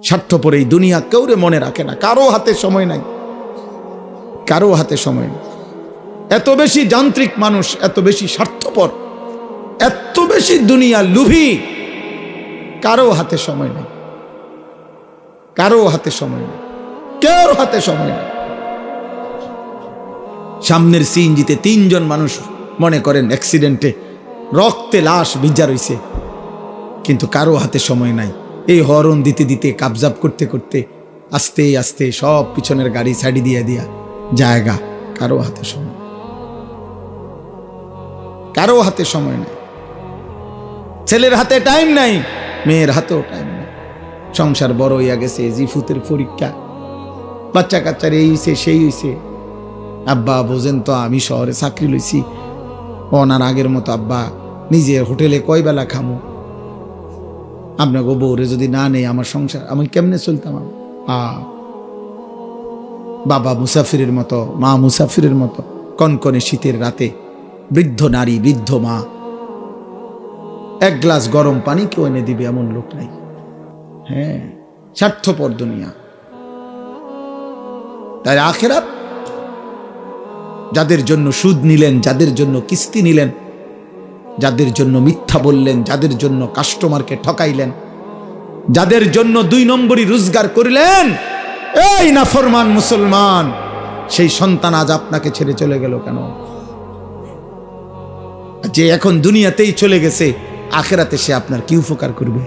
স্বার্থপর এই দুনিয়া কেউরে মনে রাখে না, কারো হাতে সময় নাই, কারো হাতে সময় নেই। এত বেশি যান্ত্রিক মানুষ, এত বেশি স্বার্থপর, এত বেশি দুনিয়া লোভী, কারো হাতে সময় নেই, কারো হাতে সময় নেই, কেউ হাতে সময় নেই। সামনের সিএনজিতে 3 জন মানুষ মনে করেন অ্যাক্সিডেন্টে রক্তে লাশ ভিজা রইছে, কিন্তু কারো হাতে সময় নাই। এই হরন দিতে দিতে কাবজাব করতে করতে আস্তে আস্তে সব পিছনের গাড়ি সাইডে দিয়ে দিয়া জায়গা, কারো হাতে সময়, কারো হাতে সময় নাই। ছেলের হাতে টাইম নাই, মেয়ের হাতেও টাইম নাই। সংসার বড় হইয়া গেছে, জিফুতের পরীক্ষা, বাচ্চা কাচ্চার এই হইছে সেই হইছে। আব্বা বোঝেন তো, আমি শহরে চাকরি লইছি, ওনার আগের মতো আব্বা নিজে হোটেলে কয় বেলা খামো, আপনাকে বউরে যদি না নেই আমার সংসার আমি কেমনে চলতাম। বাবা মুসাফিরের মতো, মা মুসাফিরের মতো, কনকনে শীতের রাতে বৃদ্ধ নারী, বৃদ্ধ মা 1 গ্লাস গরম পানি কেউ এনে দিবে এমন লোক নাই। হ্যাঁ, স্বার্থপর দুনিয়া। তাই আখিরাত, যাদের জন্য সুদ নিলেন, যাদের জন্য কিস্তি নিলেন, যাদের জন্য মিথ্যা বললেন, যাদের জন্য কাস্টমারকে ঠকাইলেন, যাদের জন্য 2 নম্বরই রোজগার করিলেন, এই নাফরমান মুসলমান, সেই সন্তান আজ আপনাকে ছেড়ে চলে গেল কেন? যে এখন দুনিয়াতেই চলে গেছে, আখিরাতে সে আপনার কি উপকার করবে?